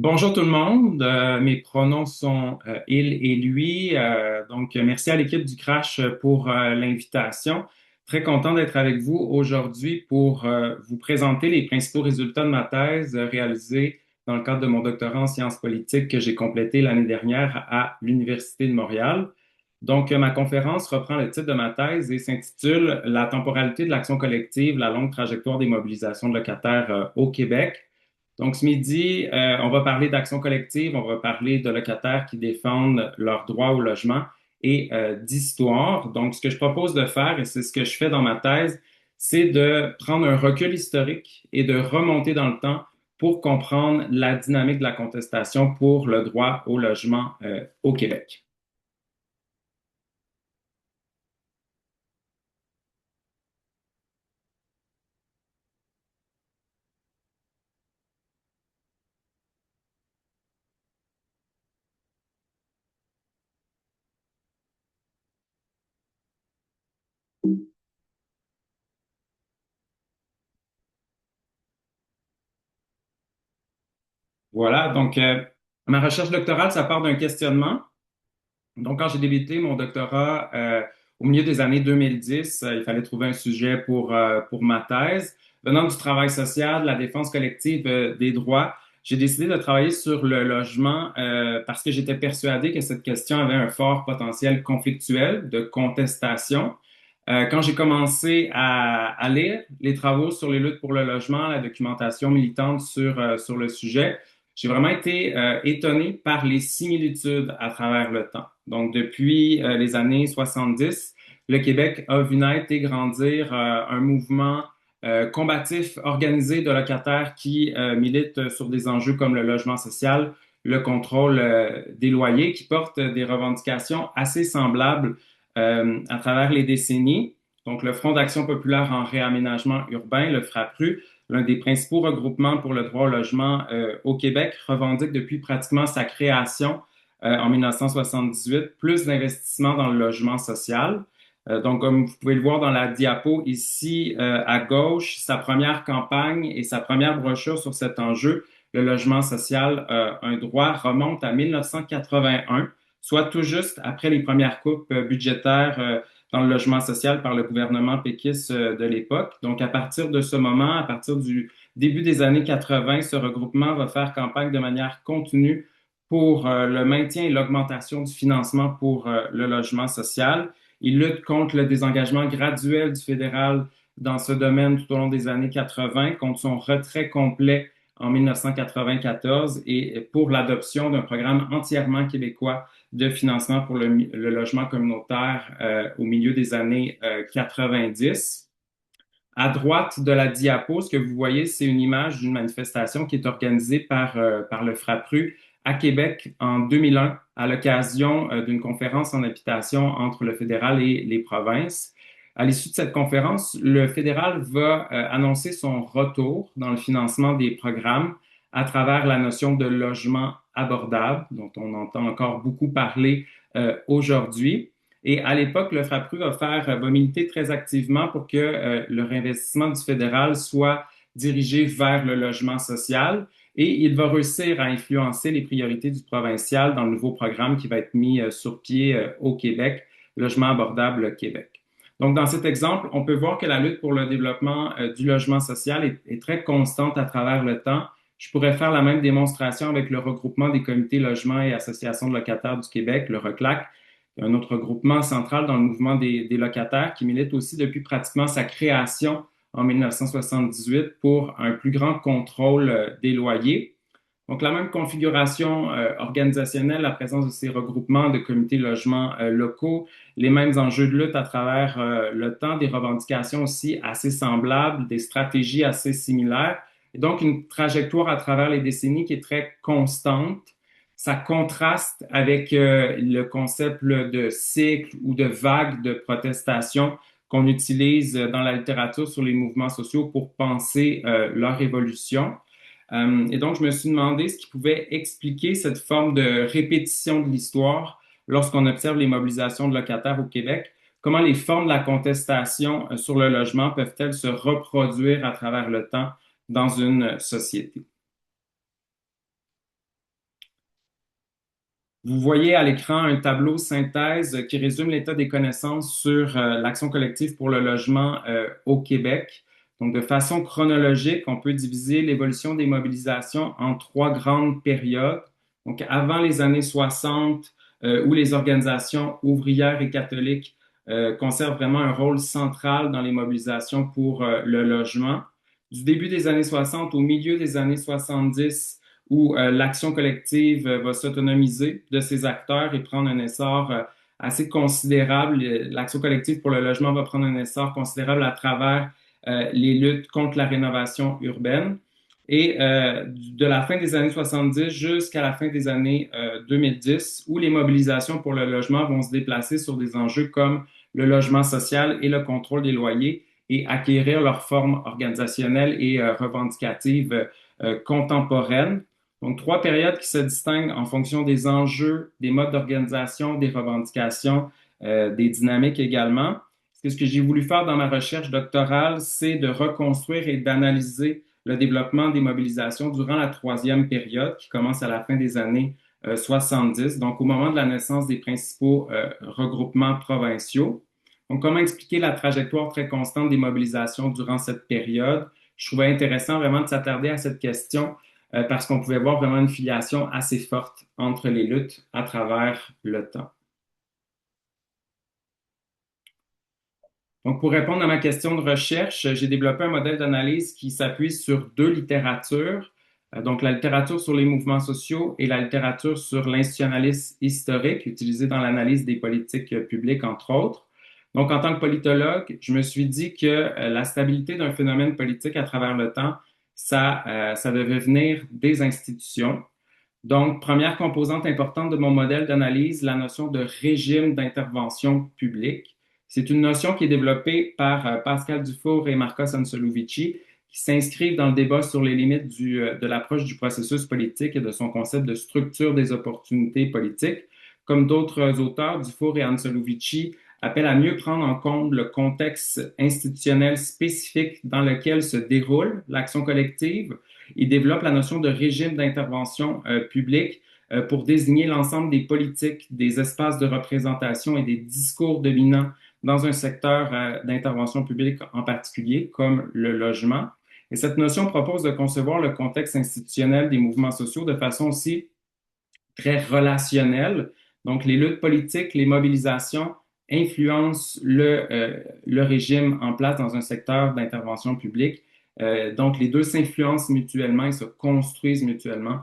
Bonjour tout le monde. Mes pronoms sont il et lui. Donc, merci à l'équipe du Crash pour l'invitation. Très content d'être avec vous aujourd'hui pour vous présenter les principaux résultats de ma thèse réalisée dans le cadre de mon doctorat en sciences politiques que j'ai complété l'année dernière à l'Université de Montréal. Donc, ma conférence reprend le titre de ma thèse et s'intitule La temporalité de l'action collective, la longue trajectoire des mobilisations de locataires au Québec. Donc, ce midi, on va parler d'action collective, on va parler de locataires qui défendent leur droit au logement et d'histoire. Donc, ce que je propose de faire, et c'est ce que je fais dans ma thèse, c'est de prendre un recul historique et de remonter dans le temps pour comprendre la dynamique de la contestation pour le droit au logement au Québec. Voilà, donc ma recherche doctorale, ça part d'un questionnement. Donc, quand j'ai débuté mon doctorat au milieu des années 2010, il fallait trouver un sujet pour ma thèse. Venant du travail social, de la défense collective des droits, j'ai décidé de travailler sur le logement parce que j'étais persuadé que cette question avait un fort potentiel conflictuel de contestation. Quand j'ai commencé à lire les travaux sur les luttes pour le logement, la documentation militante sur le sujet, j'ai vraiment été étonné par les similitudes à travers le temps. Donc, depuis les années 70, le Québec a vu naître et grandir un mouvement combatif organisé de locataires qui militent sur des enjeux comme le logement social, le contrôle des loyers, qui portent des revendications assez semblables à travers les décennies. Donc, le Front d'action populaire en réaménagement urbain, le FRAPRU, l'un des principaux regroupements pour le droit au logement au Québec, revendique depuis pratiquement sa création en 1978 plus d'investissements dans le logement social. Donc, comme vous pouvez le voir dans la diapo ici à gauche, sa première campagne et sa première brochure sur cet enjeu, le logement social, un droit, remonte à 1981, soit tout juste après les premières coupes budgétaires dans le logement social par le gouvernement péquiste de l'époque. Donc, à partir de ce moment, à partir du début des années 80, ce regroupement va faire campagne de manière continue pour le maintien et l'augmentation du financement pour le logement social. Il lutte contre le désengagement graduel du fédéral dans ce domaine tout au long des années 80, contre son retrait complet en 1994 et pour l'adoption d'un programme entièrement québécois de financement pour le logement communautaire au milieu des années 90. À droite de la diapo, ce que vous voyez, c'est une image d'une manifestation qui est organisée par le FRAPRU à Québec en 2001 à l'occasion d'une conférence en habitation entre le fédéral et les provinces. À l'issue de cette conférence, le fédéral va annoncer son retour dans le financement des programmes à travers la notion de logement abordable, dont on entend encore beaucoup parler aujourd'hui. Et à l'époque, le FRAPRU va militer très activement pour que le réinvestissement du fédéral soit dirigé vers le logement social et il va réussir à influencer les priorités du provincial dans le nouveau programme qui va être mis sur pied au Québec, Logement abordable Québec. Donc, dans cet exemple, on peut voir que la lutte pour le développement du logement social est très constante à travers le temps. Je pourrais faire la même démonstration avec le regroupement des comités logements et associations de locataires du Québec, le RECLAC, un autre groupement central dans le mouvement des locataires qui milite aussi depuis pratiquement sa création en 1978 pour un plus grand contrôle des loyers. Donc, la même configuration organisationnelle, la présence de ces regroupements de comités logements locaux, les mêmes enjeux de lutte à travers le temps, des revendications aussi assez semblables, des stratégies assez similaires, et donc une trajectoire à travers les décennies qui est très constante. Ça contraste avec le concept de cycle ou de vague de protestation qu'on utilise dans la littérature sur les mouvements sociaux pour penser leur évolution. Et donc, je me suis demandé ce qui pouvait expliquer cette forme de répétition de l'histoire lorsqu'on observe les mobilisations de locataires au Québec. Comment les formes de la contestation sur le logement peuvent-elles se reproduire à travers le temps dans une société? Vous voyez à l'écran un tableau synthèse qui résume l'état des connaissances sur l'action collective pour le logement au Québec. Donc, de façon chronologique, on peut diviser l'évolution des mobilisations en trois grandes périodes. Donc, avant les années 60, où les organisations ouvrières et catholiques conservent vraiment un rôle central dans les mobilisations pour le logement. Du début des années 60 au milieu des années 70, où l'action collective va s'autonomiser de ses acteurs et prendre un essor assez considérable. L'action collective pour le logement va prendre un essor considérable à travers les luttes contre la rénovation urbaine. Et de la fin des années 70 jusqu'à la fin des années 2010, où les mobilisations pour le logement vont se déplacer sur des enjeux comme le logement social et le contrôle des loyers et acquérir leur forme organisationnelle et revendicative contemporaine. Donc, trois périodes qui se distinguent en fonction des enjeux, des modes d'organisation, des revendications, des dynamiques également. Ce que j'ai voulu faire dans ma recherche doctorale, c'est de reconstruire et d'analyser le développement des mobilisations durant la troisième période qui commence à la fin des années 70, donc au moment de la naissance des principaux regroupements provinciaux. Donc, comment expliquer la trajectoire très constante des mobilisations durant cette période? Je trouvais intéressant vraiment de s'attarder à cette question parce qu'on pouvait voir vraiment une filiation assez forte entre les luttes à travers le temps. Donc, pour répondre à ma question de recherche, j'ai développé un modèle d'analyse qui s'appuie sur deux littératures, donc la littérature sur les mouvements sociaux et la littérature sur l'institutionnalisme historique, utilisée dans l'analyse des politiques publiques, entre autres. Donc, en tant que politologue, je me suis dit que la stabilité d'un phénomène politique à travers le temps, ça devait venir des institutions. Donc, première composante importante de mon modèle d'analyse, la notion de régime d'intervention publique. C'est une notion qui est développée par Pascal Dufour et Marcos Ansolovici, qui s'inscrivent dans le débat sur les limites de l'approche du processus politique et de son concept de structure des opportunités politiques. Comme d'autres auteurs, Dufour et Ansolovici appellent à mieux prendre en compte le contexte institutionnel spécifique dans lequel se déroule l'action collective. Il développe la notion de régime d'intervention publique pour désigner l'ensemble des politiques, des espaces de représentation et des discours dominants dans un secteur d'intervention publique en particulier, comme le logement. Et cette notion propose de concevoir le contexte institutionnel des mouvements sociaux de façon aussi très relationnelle. Donc, les luttes politiques, les mobilisations influencent le régime en place dans un secteur d'intervention publique. Donc, les deux s'influencent mutuellement et se construisent mutuellement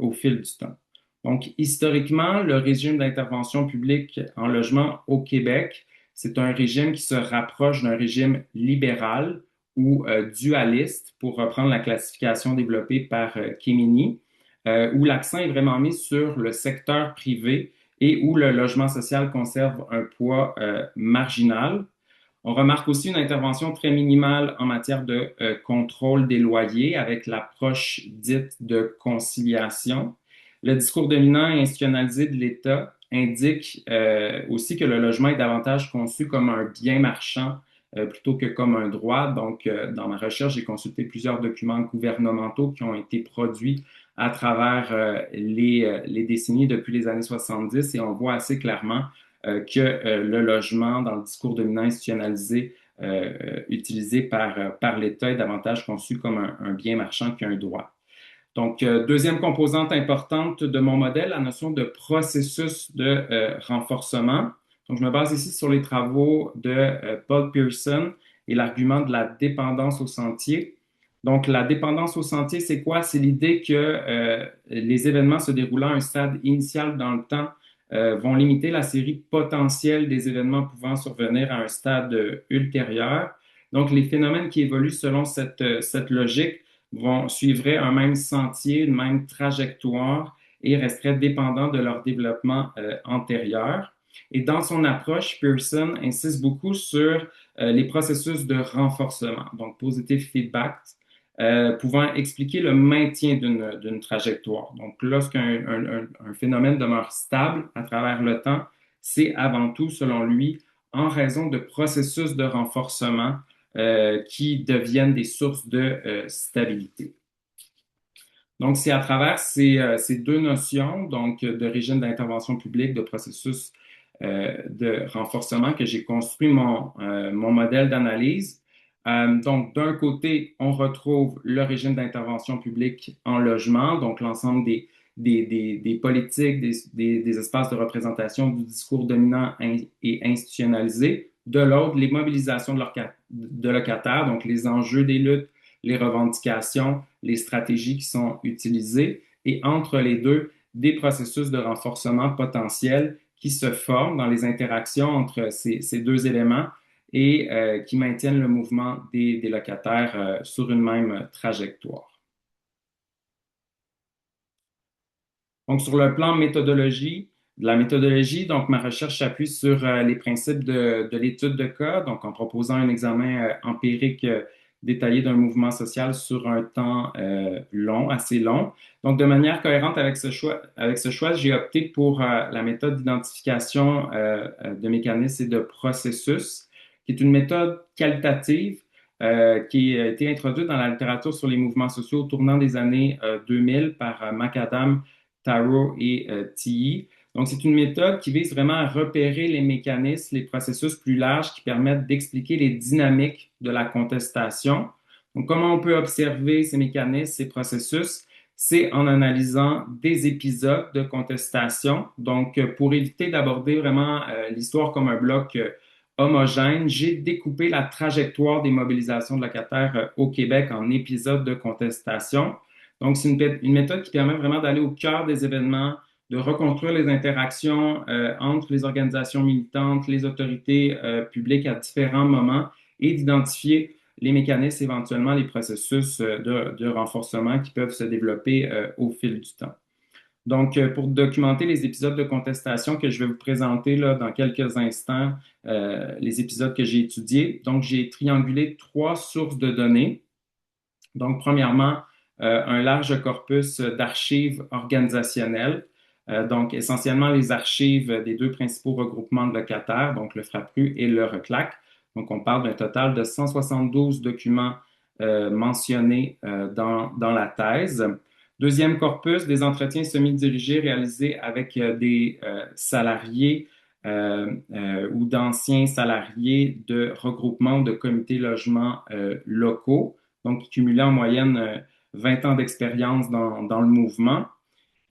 au fil du temps. Donc, historiquement, le régime d'intervention publique en logement au Québec, c'est un régime qui se rapproche d'un régime libéral ou dualiste, pour reprendre la classification développée par Kémini, où l'accent est vraiment mis sur le secteur privé et où le logement social conserve un poids marginal. On remarque aussi une intervention très minimale en matière de contrôle des loyers avec l'approche dite de conciliation. Le discours dominant et institutionnalisé de l'État indique aussi que le logement est davantage conçu comme un bien marchand plutôt que comme un droit. Donc, dans ma recherche, j'ai consulté plusieurs documents gouvernementaux qui ont été produits à travers les décennies depuis les années 70 et on voit assez clairement que le logement dans le discours dominant institutionnalisé utilisé par l'État est davantage conçu comme un bien marchand qu'un droit. Donc, deuxième composante importante de mon modèle, la notion de processus de renforcement. Donc, je me base ici sur les travaux de Paul Pearson et l'argument de la dépendance au sentier. Donc, la dépendance au sentier, c'est quoi? C'est l'idée que les événements se déroulant à un stade initial dans le temps vont limiter la série potentielle des événements pouvant survenir à un stade ultérieur. Donc, les phénomènes qui évoluent selon cette logique suivraient un même sentier, une même trajectoire et resteraient dépendants de leur développement antérieur. Et dans son approche, Pearson insiste beaucoup sur les processus de renforcement, donc positive feedback, pouvant expliquer le maintien d'une trajectoire. Donc, lorsqu'un un phénomène demeure stable à travers le temps, c'est avant tout, selon lui, en raison de processus de renforcement qui deviennent des sources de stabilité. Donc, c'est à travers ces deux notions, donc de régime d'intervention publique, de processus de renforcement, que j'ai construit mon modèle d'analyse. Donc, d'un côté, on retrouve le régime d'intervention publique en logement, donc l'ensemble des politiques, des espaces de représentation du discours dominant et institutionnalisé. De l'autre, les mobilisations de locataires, donc les enjeux des luttes, les revendications, les stratégies qui sont utilisées, et entre les deux, des processus de renforcement potentiels qui se forment dans les interactions entre ces deux éléments et qui maintiennent le mouvement des locataires sur une même trajectoire. Donc, sur le plan de la méthodologie, donc ma recherche s'appuie sur les principes de l'étude de cas, donc en proposant un examen empirique détaillé d'un mouvement social sur un temps long, assez long. Donc, de manière cohérente avec ce choix, j'ai opté pour la méthode d'identification de mécanismes et de processus, qui est une méthode qualitative qui a été introduite dans la littérature sur les mouvements sociaux au tournant des années 2000 par McAdam, Taro et TI. Donc, c'est une méthode qui vise vraiment à repérer les mécanismes, les processus plus larges qui permettent d'expliquer les dynamiques de la contestation. Donc, comment on peut observer ces mécanismes, ces processus? C'est en analysant des épisodes de contestation. Donc, pour éviter d'aborder vraiment l'histoire comme un bloc homogène, j'ai découpé la trajectoire des mobilisations de locataires au Québec en épisodes de contestation. Donc, c'est une méthode qui permet vraiment d'aller au cœur des événements, de reconstruire les interactions entre les organisations militantes, les autorités publiques à différents moments et d'identifier les mécanismes, éventuellement les processus de renforcement qui peuvent se développer au fil du temps. Donc, pour documenter les épisodes de contestation que je vais vous présenter là, dans quelques instants, les épisodes que j'ai étudiés, donc j'ai triangulé trois sources de données. Donc, premièrement, un large corpus d'archives organisationnelles, donc essentiellement les archives des deux principaux regroupements de locataires, donc le FRAPRU et le RECLAC. Donc, on parle d'un total de 172 documents mentionnés dans la thèse. Deuxième corpus, des entretiens semi-dirigés réalisés avec des salariés ou d'anciens salariés de regroupements de comités logements locaux, donc qui cumulaient en moyenne 20 ans d'expérience dans le mouvement.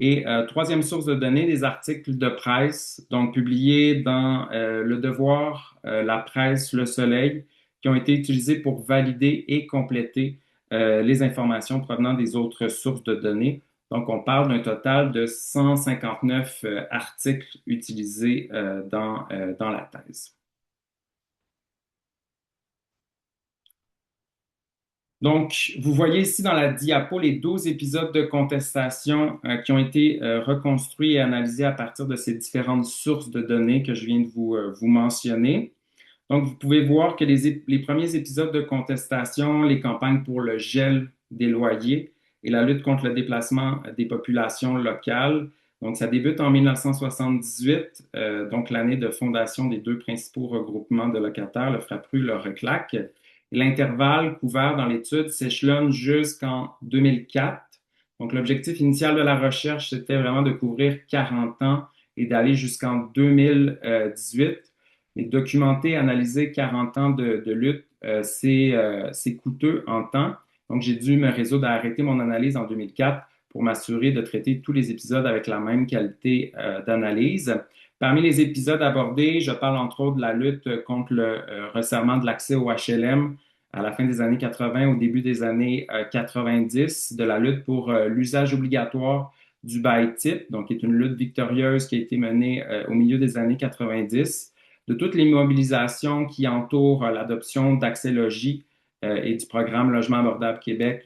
Et troisième source de données, des articles de presse, donc publiés dans Le Devoir, La Presse, Le Soleil, qui ont été utilisés pour valider et compléter les informations provenant des autres sources de données. Donc, on parle d'un total de 159 articles utilisés dans la thèse. Donc, vous voyez ici dans la diapo les 12 épisodes de contestation qui ont été reconstruits et analysés à partir de ces différentes sources de données que je viens de vous mentionner. Donc, vous pouvez voir que les premiers épisodes de contestation, les campagnes pour le gel des loyers et la lutte contre le déplacement des populations locales, donc ça débute en 1978, donc l'année de fondation des deux principaux regroupements de locataires, le FRAPRU, le RECLAC. L'intervalle couvert dans l'étude s'échelonne jusqu'en 2004. Donc, l'objectif initial de la recherche, c'était vraiment de couvrir 40 ans et d'aller jusqu'en 2018. Mais documenter, analyser 40 ans de lutte, c'est coûteux en temps. Donc, j'ai dû me résoudre à arrêter mon analyse en 2004 pour m'assurer de traiter tous les épisodes avec la même qualité d'analyse. Parmi les épisodes abordés, je parle entre autres de la lutte contre le resserrement de l'accès au HLM à la fin des années 80, au début des années 90, de la lutte pour l'usage obligatoire du bail type, donc qui est une lutte victorieuse qui a été menée au milieu des années 90, de toutes les mobilisations qui entourent l'adoption d'Accès Logis et du programme Logement abordable Québec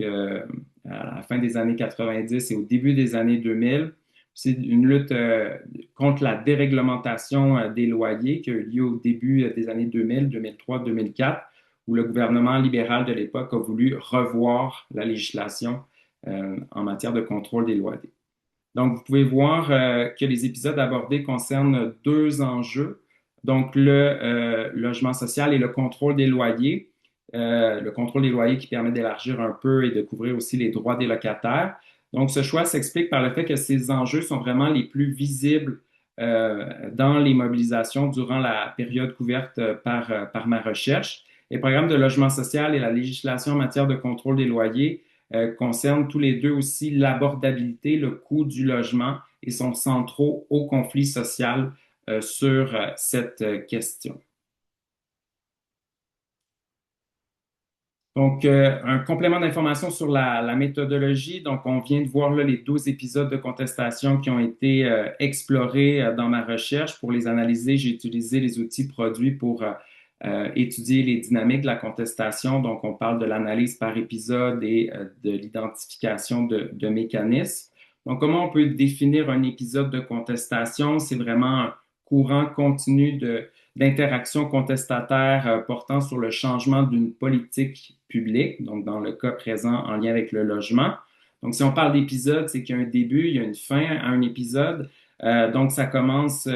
à la fin des années 90 et au début des années 2000. C'est une lutte contre la déréglementation des loyers qui a eu lieu au début des années 2000, 2003, 2004, où le gouvernement libéral de l'époque a voulu revoir la législation en matière de contrôle des loyers. Donc, vous pouvez voir que les épisodes abordés concernent deux enjeux, donc le logement social et le contrôle des loyers. Le contrôle des loyers qui permet d'élargir un peu et de couvrir aussi les droits des locataires. Donc, ce choix s'explique par le fait que ces enjeux sont vraiment les plus visibles dans les mobilisations durant la période couverte par ma recherche. Les programmes de logement social et la législation en matière de contrôle des loyers concernent tous les deux aussi l'abordabilité, le coût du logement et sont centraux au conflit social sur cette question. Donc, un complément d'information sur la méthodologie. Donc, on vient de voir là, les 12 épisodes de contestation qui ont été explorés dans ma recherche. Pour les analyser, j'ai utilisé les outils produits pour étudier les dynamiques de la contestation. Donc, on parle de l'analyse par épisode et de l'identification de mécanismes. Donc, comment on peut définir un épisode de contestation? C'est vraiment un courant continu d'interaction contestataire portant sur le changement d'une politique publique, donc dans le cas présent en lien avec le logement. Donc, si on parle d'épisode, c'est qu'il y a un début, il y a une fin à un épisode. Donc, ça commence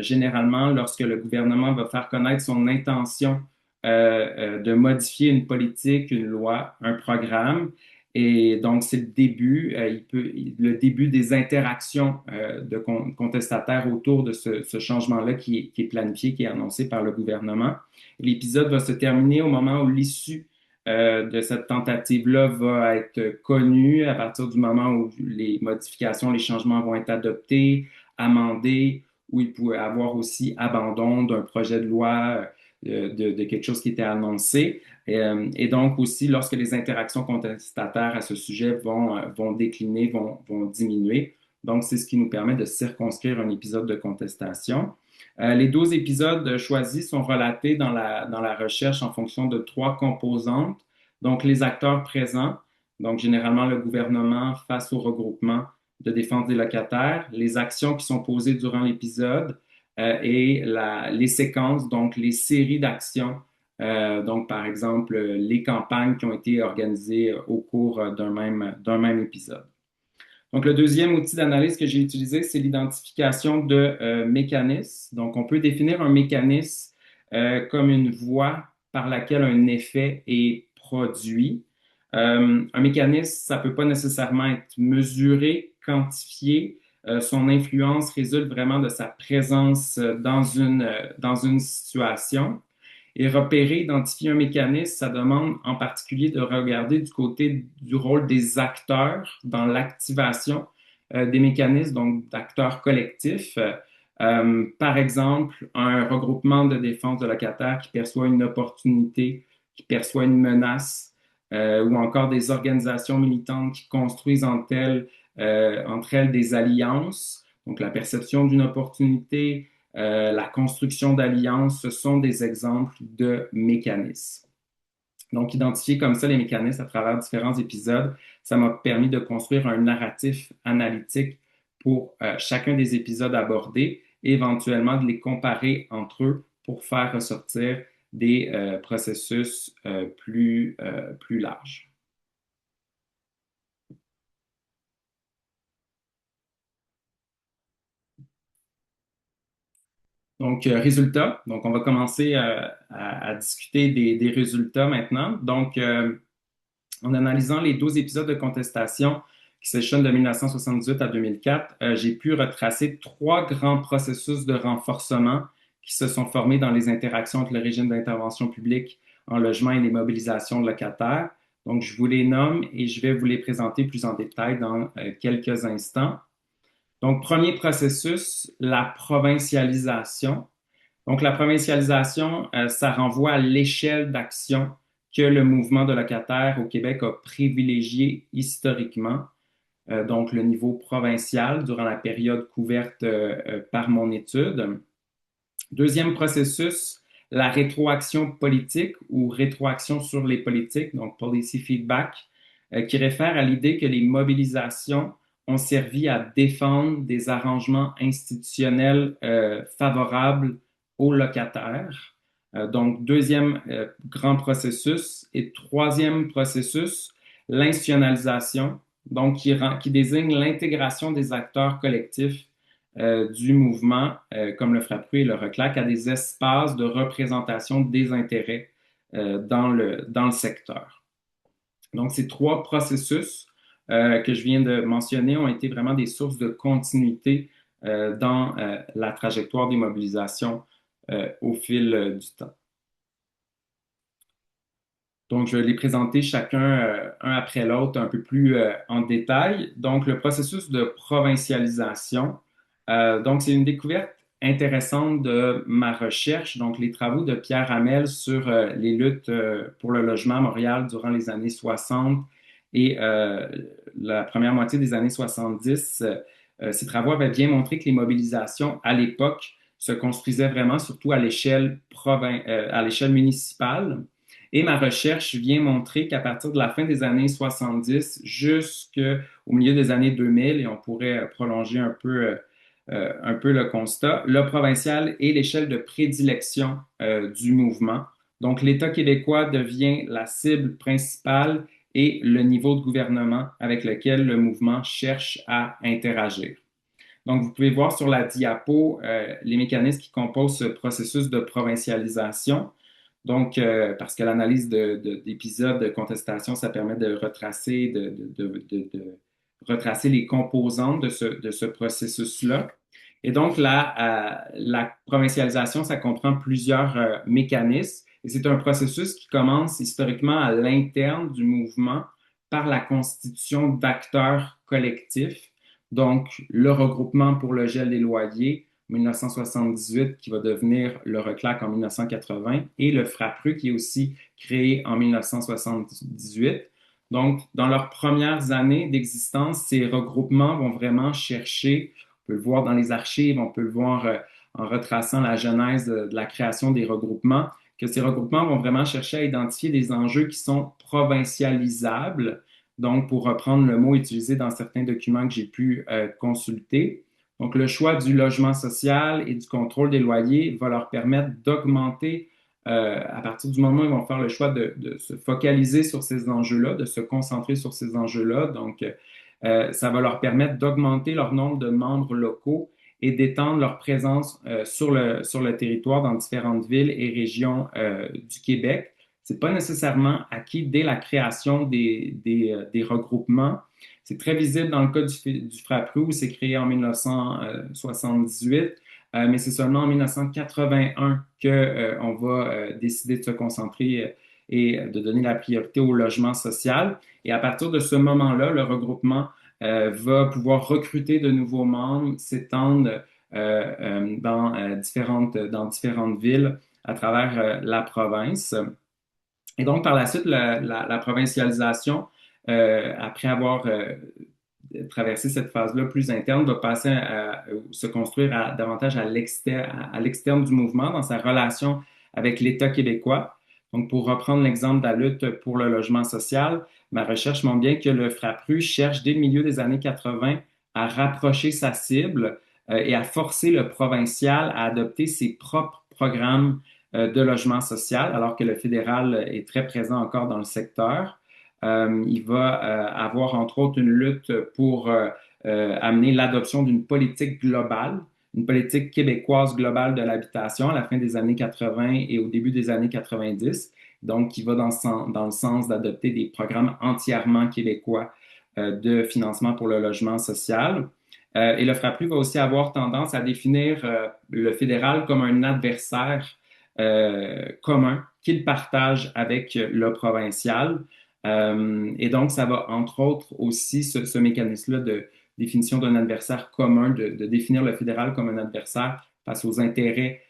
généralement lorsque le gouvernement va faire connaître son intention de modifier une politique, une loi, un programme. Et donc, c'est le début, le début des interactions de contestataires autour de ce changement-là qui est planifié, qui est annoncé par le gouvernement. L'épisode va se terminer au moment où l'issue de cette tentative-là va être connue à partir du moment où les modifications, les changements vont être adoptés, amendés, où il pouvait avoir aussi abandon d'un projet de loi, de quelque chose qui était annoncé. Et donc aussi, lorsque les interactions contestataires à ce sujet vont décliner, vont diminuer. Donc, c'est ce qui nous permet de circonscrire un épisode de contestation. Les 12 épisodes choisis sont relatés dans la recherche en fonction de trois composantes. Donc, les acteurs présents, donc généralement le gouvernement face au regroupement de défense des locataires, les actions qui sont posées durant l'épisode et les séquences, donc les séries d'actions donc, par exemple, les campagnes qui ont été organisées au cours d'un même épisode. Donc, le deuxième outil d'analyse que j'ai utilisé, c'est l'identification de mécanismes. Donc, on peut définir un mécanisme comme une voie par laquelle un effet est produit. Un mécanisme, ça peut pas nécessairement être mesuré, quantifié. Son influence résulte vraiment de sa présence dans une situation. Et repérer, identifier un mécanisme, ça demande en particulier de regarder du côté du rôle des acteurs dans l'activation des mécanismes, donc d'acteurs collectifs. Par exemple, un regroupement de défense de locataires qui perçoit une opportunité, qui perçoit une menace, ou encore des organisations militantes qui construisent entre elles des alliances. Donc, la perception d'une opportunité, la construction d'alliances, ce sont des exemples de mécanismes. Donc, identifier comme ça les mécanismes à travers différents épisodes, ça m'a permis de construire un narratif analytique pour chacun des épisodes abordés et éventuellement de les comparer entre eux pour faire ressortir des processus plus larges. Donc, résultats. Donc, on va commencer à discuter des résultats maintenant. Donc, en analysant les 12 épisodes de contestation qui s'échelonnent de 1978 à 2004, j'ai pu retracer trois grands processus de renforcement qui se sont formés dans les interactions entre le régime d'intervention publique en logement et les mobilisations de locataires. Donc, je vous les nomme et je vais vous les présenter plus en détail dans quelques instants. Donc, premier processus, la provincialisation. Donc, la provincialisation, ça renvoie à l'échelle d'action que le mouvement de locataires au Québec a privilégié historiquement, donc le niveau provincial durant la période couverte par mon étude. Deuxième processus, la rétroaction politique ou rétroaction sur les politiques, donc policy feedback, qui réfère à l'idée que les mobilisations ont servi à défendre des arrangements institutionnels favorables aux locataires. Donc, deuxième grand processus. Et troisième processus, l'institutionnalisation, donc qui désigne l'intégration des acteurs collectifs du mouvement, comme le Frappru et le Reclac, à des espaces de représentation des intérêts dans le secteur. Donc, ces trois processus que je viens de mentionner ont été vraiment des sources de continuité dans la trajectoire des mobilisations au fil du temps. Donc, je vais les présenter chacun un après l'autre un peu plus en détail. Donc, le processus de provincialisation. Donc, c'est une découverte intéressante de ma recherche. Donc, les travaux de Pierre Hamel sur les luttes pour le logement à Montréal durant les années 60 et la première moitié des années 70. Ces travaux avaient bien montré que les mobilisations à l'époque se construisaient vraiment surtout à l'échelle municipale. Et ma recherche vient montrer qu'à partir de la fin des années 70 jusqu'au milieu des années 2000, et on pourrait prolonger un peu le constat, le provincial est l'échelle de prédilection du mouvement. Donc, l'État québécois devient la cible principale et le niveau de gouvernement avec lequel le mouvement cherche à interagir. Donc, vous pouvez voir sur la diapo les mécanismes qui composent ce processus de provincialisation. Donc, parce que l'analyse d'épisodes de contestation, ça permet de retracer, de retracer les composantes de ce processus-là. Et donc, la provincialisation, ça comprend plusieurs mécanismes. Et c'est un processus qui commence historiquement à l'interne du mouvement par la constitution d'acteurs collectifs. Donc, le regroupement pour le gel des loyers, 1978, qui va devenir le RECLAC en 1980, et le FRAPRU, qui est aussi créé en 1978. Donc, dans leurs premières années d'existence, ces regroupements vont vraiment chercher, on peut le voir dans les archives, on peut le voir en retraçant la genèse de la création des regroupements, que ces regroupements vont vraiment chercher à identifier des enjeux qui sont provincialisables. Donc, pour reprendre le mot utilisé dans certains documents que j'ai pu consulter. Donc, le choix du logement social et du contrôle des loyers va leur permettre d'augmenter, à partir du moment où ils vont faire le choix de se focaliser sur ces enjeux-là, de se concentrer sur ces enjeux-là. Donc, ça va leur permettre d'augmenter leur nombre de membres locaux et d'étendre leur présence sur le territoire dans différentes villes et régions du Québec. C'est pas nécessairement acquis dès la création des regroupements. C'est très visible dans le cas du FRAPRU, où c'est créé en 1978, mais c'est seulement en 1981 qu'on va décider de se concentrer et de donner la priorité au logement social. Et à partir de ce moment-là, le regroupement va pouvoir recruter de nouveaux membres, s'étendre dans différentes villes à travers la province. Et donc, par la suite, la provincialisation, après avoir traversé cette phase-là plus interne, va passer à se construire davantage à l'externe du mouvement, dans sa relation avec l'État québécois. Donc, pour reprendre l'exemple de la lutte pour le logement social, ma recherche montre bien que le FRAPRU cherche, dès le milieu des années 80, à rapprocher sa cible et à forcer le provincial à adopter ses propres programmes de logement social, alors que le fédéral est très présent encore dans le secteur. Il va avoir entre autres une lutte pour amener l'adoption d'une politique globale, une politique québécoise globale de l'habitation à la fin des années 80 et au début des années 90, donc qui va dans le sens d'adopter des programmes entièrement québécois de financement pour le logement social. Et le FRAPRU va aussi avoir tendance à définir le fédéral comme un adversaire commun qu'il partage avec le provincial. Et donc, ça va, entre autres, aussi ce mécanisme-là de définition d'un adversaire commun, de définir le fédéral comme un adversaire face aux intérêts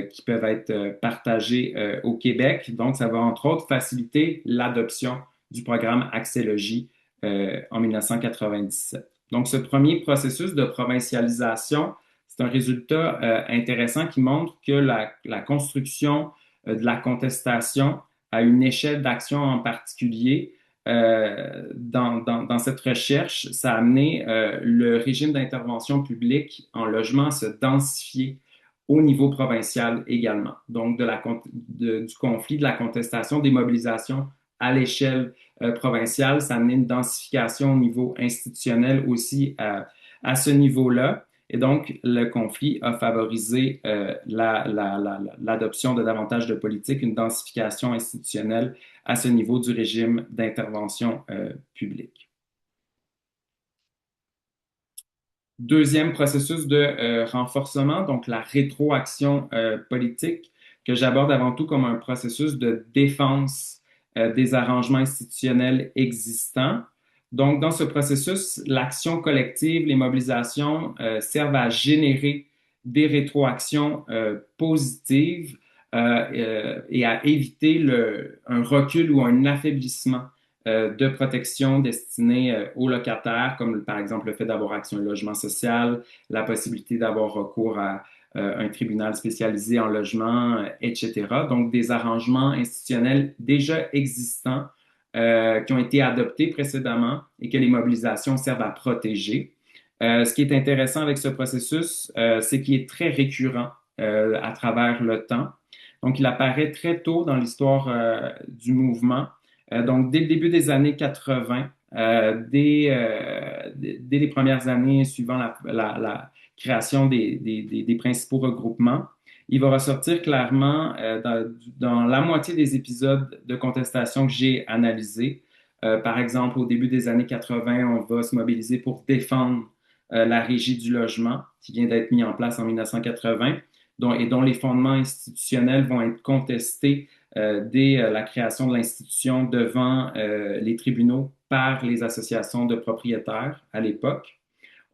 qui peuvent être partagés au Québec. Donc, ça va, entre autres, faciliter l'adoption du programme Accès Logis en 1997. Donc, ce premier processus de provincialisation, c'est un résultat intéressant qui montre que la construction de la contestation à une échelle d'action en particulier, dans cette recherche, ça a amené le régime d'intervention publique en logement à se densifier au niveau provincial également. Donc, du conflit, de la contestation, des mobilisations à l'échelle provinciale, ça a amené une densification au niveau institutionnel aussi à ce niveau-là. Et donc, le conflit a favorisé l'adoption de davantage de politiques, une densification institutionnelle à ce niveau du régime d'intervention publique. Deuxième processus de renforcement, donc la rétroaction politique, que j'aborde avant tout comme un processus de défense des arrangements institutionnels existants. Donc, dans ce processus, l'action collective, les mobilisations servent à générer des rétroactions positives et à éviter un recul ou un affaiblissement de protection destinée aux locataires, comme par exemple le fait d'avoir accès à un logement social, la possibilité d'avoir recours à un tribunal spécialisé en logement, etc. Donc, des arrangements institutionnels déjà existants qui ont été adoptés précédemment et que les mobilisations servent à protéger. Ce qui est intéressant avec ce processus, c'est qu'il est très récurrent à travers le temps. Donc, il apparaît très tôt dans l'histoire du mouvement. Donc, dès le début des années 80, dès les premières années suivant la création des principaux regroupements, il va ressortir clairement dans la moitié des épisodes de contestation que j'ai analysés. Par exemple, au début des années 80, on va se mobiliser pour défendre la régie du logement qui vient d'être mis en place en 1980 dont les fondements institutionnels vont être contestés dès la création de l'institution devant les tribunaux par les associations de propriétaires à l'époque.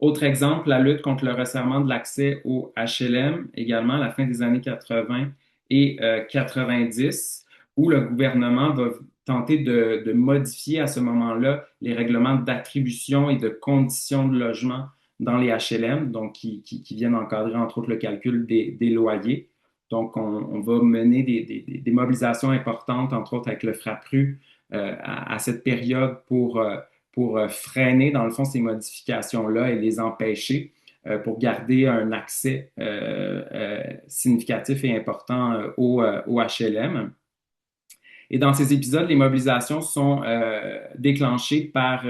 Autre exemple, la lutte contre le resserrement de l'accès au HLM, également à la fin des années 80 et 90, où le gouvernement va tenter de modifier à ce moment-là les règlements d'attribution et de conditions de logement dans les HLM, donc qui viennent encadrer entre autres le calcul des loyers. Donc, on va mener des mobilisations importantes, entre autres avec le FRAPRU, à cette période pour freiner, dans le fond, ces modifications-là et les empêcher pour garder un accès significatif et important au HLM. Et dans ces épisodes, les mobilisations sont déclenchées par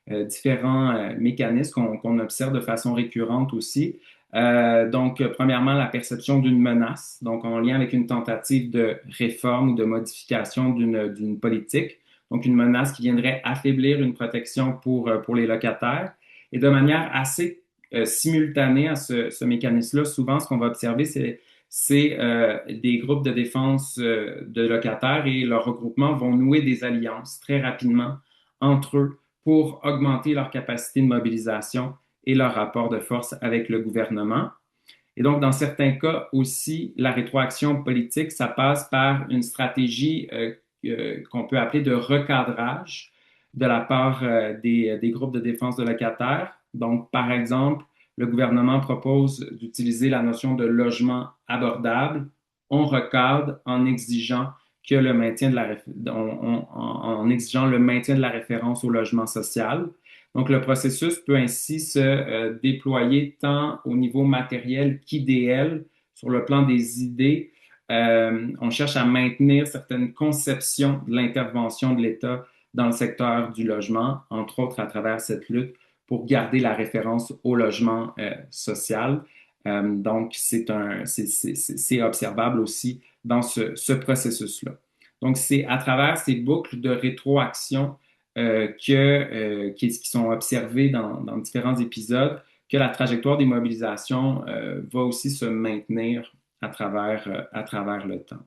différents mécanismes qu'on observe de façon récurrente aussi. Donc, premièrement, la perception d'une menace, donc en lien avec une tentative de réforme ou de modification d'une politique. Donc, une menace qui viendrait affaiblir une protection pour les locataires. Et de manière assez simultanée à ce mécanisme-là, souvent, ce qu'on va observer, c'est des groupes de défense de locataires et leurs regroupements vont nouer des alliances très rapidement entre eux pour augmenter leur capacité de mobilisation et leur rapport de force avec le gouvernement. Et donc, dans certains cas aussi, la rétroaction politique, ça passe par une stratégie qu'on peut appeler de recadrage de la part des groupes de défense de locataires. Donc, par exemple, le gouvernement propose d'utiliser la notion de logement abordable. On recadre en exigeant que le maintien de en exigeant le maintien de la référence au logement social. Donc, le processus peut ainsi se déployer tant au niveau matériel qu'idéal sur le plan des idées. On cherche à maintenir certaines conceptions de l'intervention de l'État dans le secteur du logement, entre autres à travers cette lutte pour garder la référence au logement social. Donc, c'est observable aussi dans ce processus-là. Donc, c'est à travers ces boucles de rétroaction qui sont observées dans différents épisodes que la trajectoire des mobilisations va aussi se maintenir à travers le temps.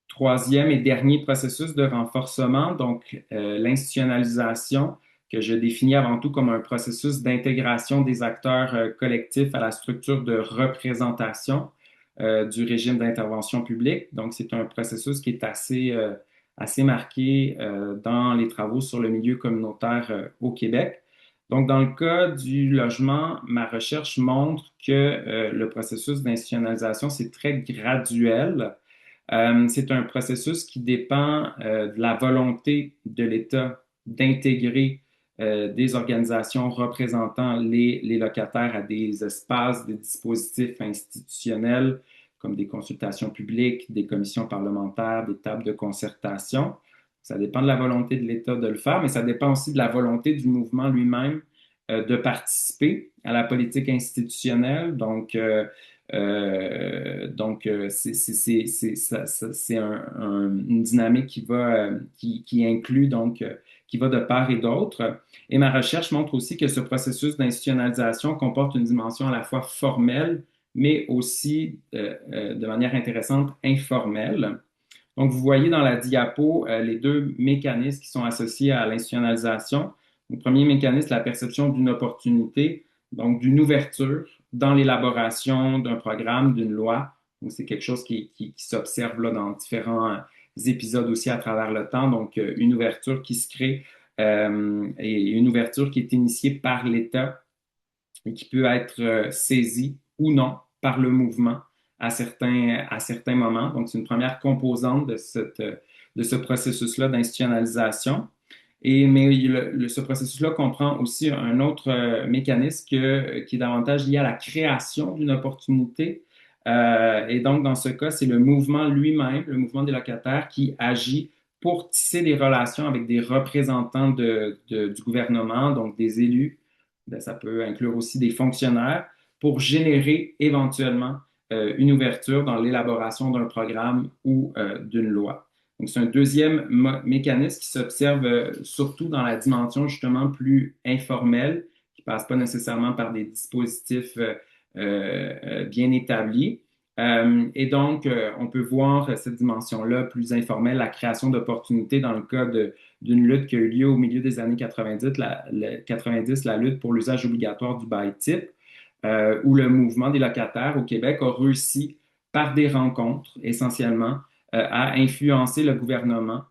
Troisième et dernier processus de renforcement, donc l'institutionnalisation, que je définis avant tout comme un processus d'intégration des acteurs collectifs à la structure de représentation du régime d'intervention publique. Donc, c'est un processus qui est assez marqué dans les travaux sur le milieu communautaire au Québec. Donc, dans le cas du logement, ma recherche montre que le processus d'institutionnalisation, c'est très graduel. C'est un processus qui dépend de la volonté de l'État d'intégrer des organisations représentant les locataires à des espaces, des dispositifs institutionnels comme des consultations publiques, des commissions parlementaires, des tables de concertation. Ça dépend de la volonté de l'État de le faire, mais ça dépend aussi de la volonté du mouvement lui-même de participer à la politique institutionnelle. Donc, C'est une dynamique qui inclut qui va de part et d'autre. Et ma recherche montre aussi que ce processus d'institutionnalisation comporte une dimension à la fois formelle, mais aussi de manière intéressante informelle. Donc, vous voyez dans la diapo les deux mécanismes qui sont associés à l'institutionnalisation. Le premier mécanisme, la perception d'une opportunité, donc d'une ouverture dans l'élaboration d'un programme, d'une loi. Donc, c'est quelque chose qui s'observe là dans différents épisodes aussi à travers le temps. Donc, une ouverture qui se crée et une ouverture qui est initiée par l'État et qui peut être saisie ou non par le mouvement à certains moments. Donc, c'est une première composante de ce processus-là d'institutionnalisation. Ce processus-là comprend aussi un autre mécanisme qui est davantage lié à la création d'une opportunité. Et donc, dans ce cas, c'est le mouvement lui-même, le mouvement des locataires, qui agit pour tisser des relations avec des représentants du gouvernement, donc des élus. Ben, ça peut inclure aussi des fonctionnaires pour générer éventuellement une ouverture dans l'élaboration d'un programme ou d'une loi. Donc, c'est un deuxième mécanisme qui s'observe surtout dans la dimension justement plus informelle, qui passe pas nécessairement par des dispositifs bien établis. Et donc, on peut voir cette dimension-là plus informelle, la création d'opportunités dans le cas d'une lutte qui a eu lieu au milieu des années 90, la lutte pour l'usage obligatoire du bail type, où le mouvement des locataires au Québec a réussi, par des rencontres essentiellement, à influencer le gouvernement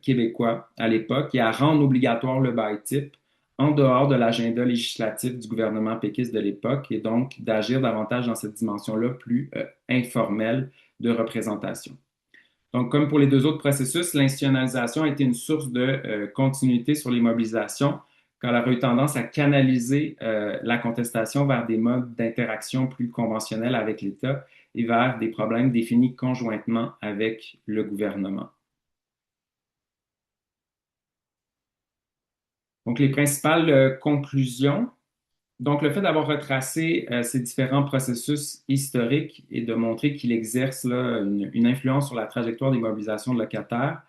québécois à l'époque et à rendre obligatoire le bail type en dehors de l'agenda législatif du gouvernement péquiste de l'époque et donc d'agir davantage dans cette dimension-là plus informelle de représentation. Donc, comme pour les deux autres processus, l'institutionnalisation a été une source de continuité sur les mobilisations, car elle a eu tendance à canaliser la contestation vers des modes d'interaction plus conventionnels avec l'État et vers des problèmes définis conjointement avec le gouvernement. Donc, les principales conclusions. Donc, le fait d'avoir retracé ces différents processus historiques et de montrer qu'il exerce là, une influence sur la trajectoire des mobilisations de locataires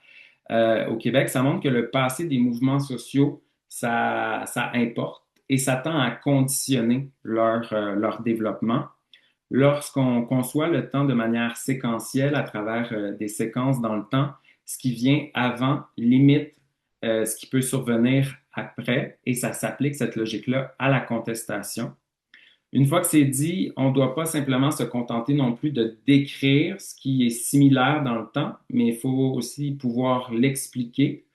au Québec, ça montre que le passé des mouvements sociaux, ça importe et ça tend à conditionner leur développement. Lorsqu'on conçoit le temps de manière séquentielle à travers des séquences dans le temps, ce qui vient avant limite ce qui peut survenir après, et ça s'applique cette logique-là à la contestation. Une fois que c'est dit, on ne doit pas simplement se contenter non plus de décrire ce qui est similaire dans le temps, mais il faut aussi pouvoir l'expliquer.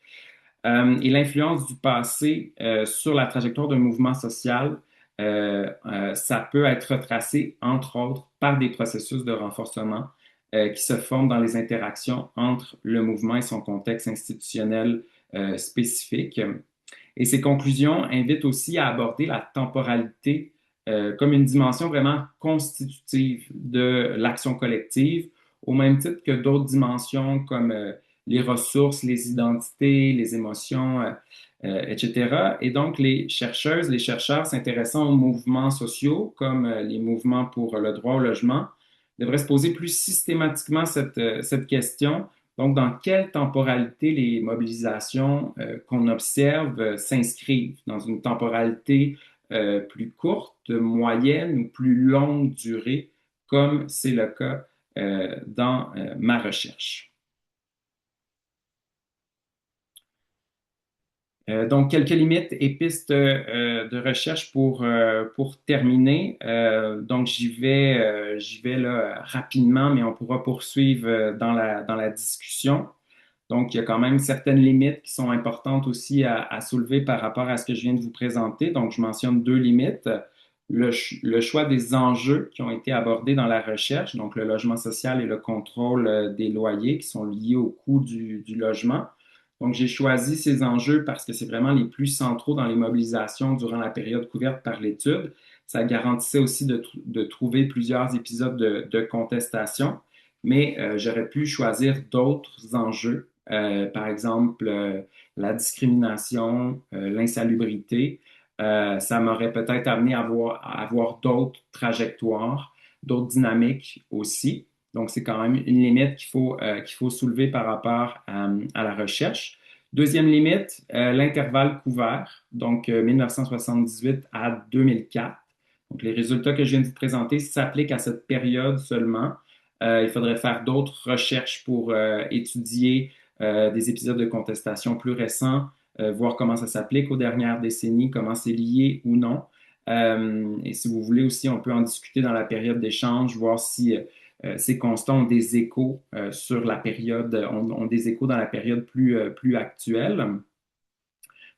Et l'influence du passé sur la trajectoire d'un mouvement social, ça peut être retracé, entre autres, par des processus de renforcement qui se forment dans les interactions entre le mouvement et son contexte institutionnel spécifique. Et ces conclusions invitent aussi à aborder la temporalité comme une dimension vraiment constitutive de l'action collective, au même titre que d'autres dimensions comme les ressources, les identités, les émotions, etc. Et donc, les chercheuses, les chercheurs s'intéressant aux mouvements sociaux, comme les mouvements pour le droit au logement, devraient se poser plus systématiquement cette question. Donc, dans quelle temporalité les mobilisations qu'on observe s'inscrivent? Dans une temporalité plus courte, moyenne ou plus longue durée, comme c'est le cas dans ma recherche. Donc, quelques limites et pistes de recherche pour terminer. Donc, j'y vais là, rapidement, mais on pourra poursuivre dans la discussion. Donc, il y a quand même certaines limites qui sont importantes aussi à soulever par rapport à ce que je viens de vous présenter. Donc, je mentionne deux limites. Le choix des enjeux qui ont été abordés dans la recherche, donc le logement social et le contrôle des loyers qui sont liés au coût du logement. Donc, j'ai choisi ces enjeux parce que c'est vraiment les plus centraux dans les mobilisations durant la période couverte par l'étude. Ça garantissait aussi de trouver plusieurs épisodes de contestation, mais j'aurais pu choisir d'autres enjeux, par exemple la discrimination, l'insalubrité. Ça m'aurait peut-être amené à avoir d'autres trajectoires d'autres dynamiques aussi. Donc, c'est quand même une limite qu'il faut soulever par rapport à la recherche. Deuxième limite, l'intervalle couvert, donc 1978 à 2004. Donc, les résultats que je viens de vous présenter s'appliquent à cette période seulement. Il faudrait faire d'autres recherches pour étudier des épisodes de contestation plus récents, voir comment ça s'applique aux dernières décennies, comment c'est lié ou non. Et si vous voulez aussi, on peut en discuter dans la période d'échange, voir si ces constats ont des échos sur la période, ont des échos dans la période plus actuelle.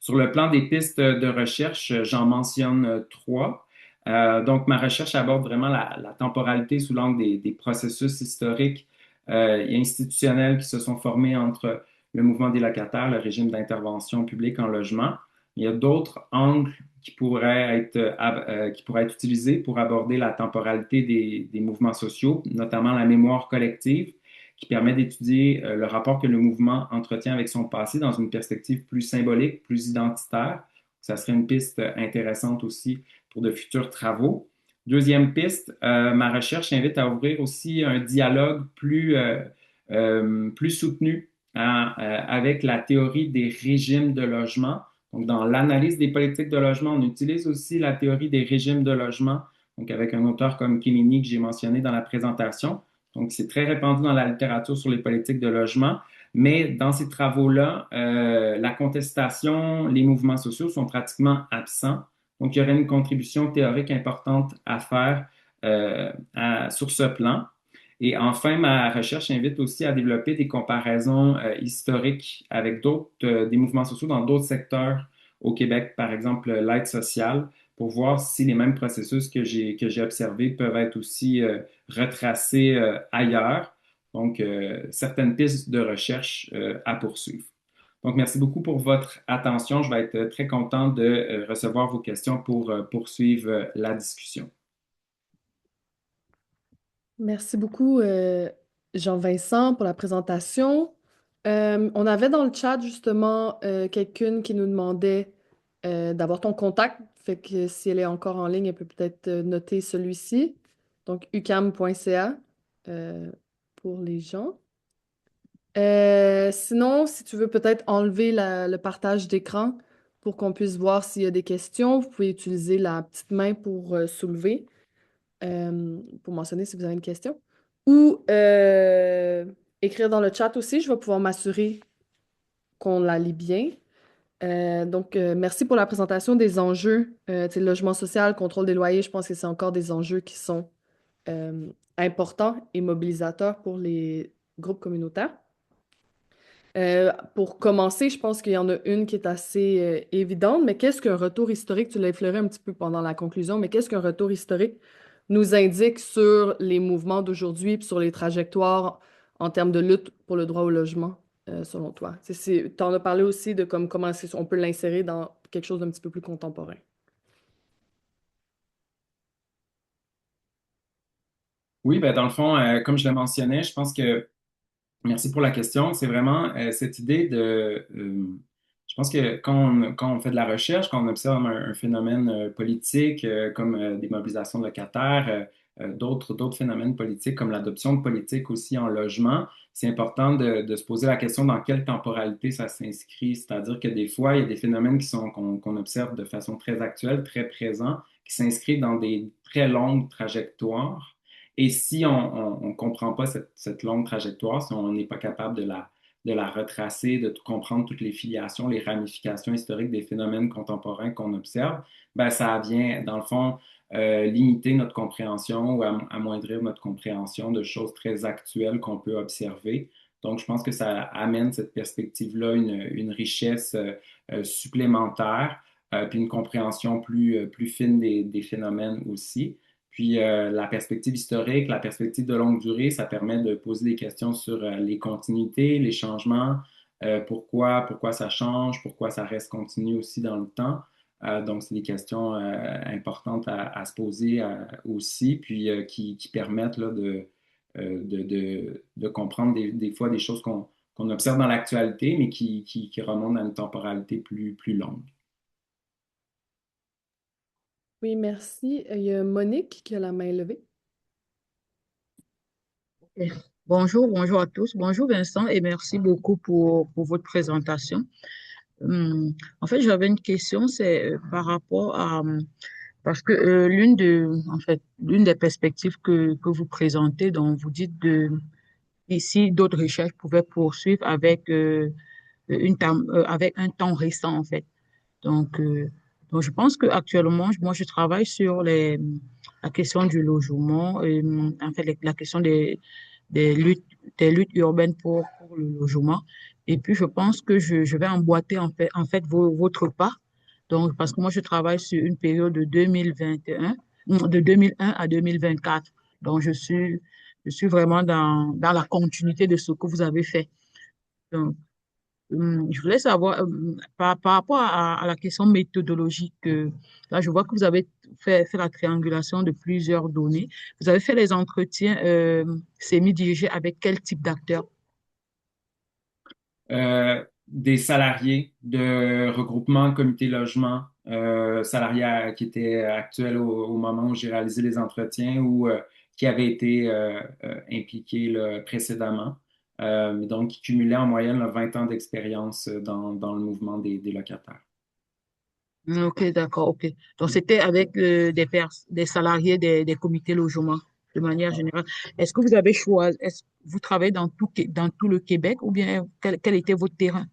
Sur le plan des pistes de recherche, j'en mentionne trois. Donc, ma recherche aborde vraiment la temporalité sous l'angle des processus historiques et institutionnels qui se sont formés entre le mouvement des locataires, le régime d'intervention publique en logement. Il y a d'autres angles qui pourraient être utilisés pour aborder la temporalité des mouvements sociaux, notamment la mémoire collective, qui permet d'étudier le rapport que le mouvement entretient avec son passé dans une perspective plus symbolique, plus identitaire. Ça serait une piste intéressante aussi pour de futurs travaux. Deuxième piste, ma recherche invite à ouvrir aussi un dialogue plus soutenu avec la théorie des régimes de logement. Donc, dans l'analyse des politiques de logement, on utilise aussi la théorie des régimes de logement, donc avec un auteur comme Kimini que j'ai mentionné dans la présentation. Donc, c'est très répandu dans la littérature sur les politiques de logement. Mais dans ces travaux-là, la contestation, les mouvements sociaux sont pratiquement absents. Donc, il y aurait une contribution théorique importante à faire sur ce plan. Et enfin, ma recherche invite aussi à développer des comparaisons historiques avec des mouvements sociaux dans d'autres secteurs au Québec, par exemple l'aide sociale, pour voir si les mêmes processus que j'ai observés peuvent être aussi retracés ailleurs. Donc, certaines pistes de recherche à poursuivre. Donc, merci beaucoup pour votre attention. Je vais être très content de recevoir vos questions pour poursuivre la discussion. Merci beaucoup, Jean-Vincent, pour la présentation. On avait dans le chat justement quelqu'une qui nous demandait d'avoir ton contact. Fait que si elle est encore en ligne, elle peut peut-être noter celui-ci. Donc, ucam.ca pour les gens. Sinon, si tu veux peut-être enlever le partage d'écran pour qu'on puisse voir s'il y a des questions, vous pouvez utiliser la petite main pour soulever pour mentionner si vous avez une question. Ou écrire dans le chat aussi, je vais pouvoir m'assurer qu'on la lit bien. Merci pour la présentation des enjeux. Tu sais, le logement social, contrôle des loyers, je pense que c'est encore des enjeux qui sont importants et mobilisateurs pour les groupes communautaires. Pour commencer, je pense qu'il y en a une qui est assez évidente, mais qu'est-ce qu'un retour historique? Tu l'as effleuré un petit peu pendant la conclusion, mais qu'est-ce qu'un retour historique nous indique sur les mouvements d'aujourd'hui et sur les trajectoires en termes de lutte pour le droit au logement, selon toi? Tu en as parlé aussi de comment on peut l'insérer dans quelque chose d'un petit peu plus contemporain. Oui, ben dans le fond, comme je le mentionnais, je pense que merci pour la question. C'est vraiment cette idée je pense que quand on fait de la recherche, quand on observe un phénomène politique comme des mobilisations de locataires, d'autres phénomènes politiques comme l'adoption de politiques aussi en logement, c'est important de se poser la question dans quelle temporalité ça s'inscrit. C'est-à-dire que des fois, il y a des phénomènes qu'on observe de façon très actuelle, très présents, qui s'inscrivent dans des très longues trajectoires. Et si on ne comprend pas cette longue trajectoire, si on n'est pas capable de la retracer, de tout comprendre toutes les filiations, les ramifications historiques des phénomènes contemporains qu'on observe, ben ça vient, dans le fond, limiter notre compréhension ou amoindrir notre compréhension de choses très actuelles qu'on peut observer. Donc, je pense que ça amène cette perspective-là une richesse supplémentaire, puis une compréhension plus fine des phénomènes aussi. Puis la perspective historique, la perspective de longue durée, ça permet de poser des questions sur les continuités, les changements, pourquoi ça change, pourquoi ça reste continu aussi dans le temps. Donc, c'est des questions importantes à se poser aussi, puis qui permettent là, de comprendre des fois des choses qu'on observe dans l'actualité, mais qui remontent à une temporalité plus longue. Oui, merci. Il y a Monique qui a la main levée. Ok. Bonjour à tous. Bonjour Vincent et merci beaucoup pour votre présentation. En fait, j'avais une question, c'est par rapport à, parce que l'une des perspectives que vous présentez, donc vous dites ici d'autres recherches pouvaient poursuivre avec un temps récent en fait. Donc, euh, donc je pense que actuellement, moi, je travaille sur la question du logement, en fait, la question des luttes, des luttes urbaines pour le logement. Et puis, je pense que je vais emboîter en fait votre pas. Donc, parce que moi, je travaille sur une période de 2021, de 2001 à 2024. Donc, je suis vraiment dans la continuité de ce que vous avez fait. Donc, je voulais savoir, par rapport à la question méthodologique, là, je vois que vous avez fait la triangulation de plusieurs données. Vous avez fait les entretiens semi-dirigés avec quel type d'acteurs? Des salariés de regroupement comité logement, salariés qui étaient actuels au moment où j'ai réalisé les entretiens ou qui avaient été impliqués là, précédemment. Donc, qui cumulaient en moyenne là, 20 ans d'expérience dans le mouvement des locataires. Ok, d'accord, ok. Donc, c'était avec des salariés des comités logement, de manière générale. Est-ce que vous avez choisi, est-ce que vous travaillez dans tout le Québec ou bien quel était votre terrain?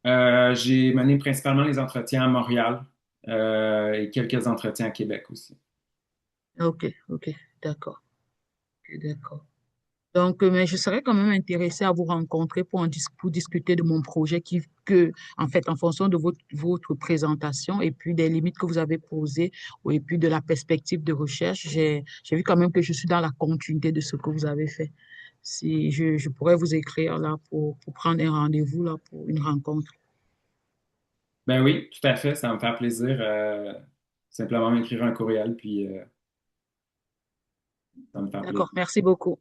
J'ai mené principalement les entretiens à Montréal et quelques entretiens à Québec aussi. Ok, ok, d'accord, ok, d'accord. Donc, mais je serais quand même intéressée à vous rencontrer pour discuter de mon projet en fait, en fonction de votre présentation et puis des limites que vous avez posées et puis de la perspective de recherche, j'ai vu quand même que je suis dans la continuité de ce que vous avez fait. Si je pourrais vous écrire là pour prendre un rendez-vous là pour une rencontre. Ben oui, tout à fait, ça va me faire plaisir. Simplement m'écrire un courriel, puis ça va me faire plaisir. D'accord, merci beaucoup.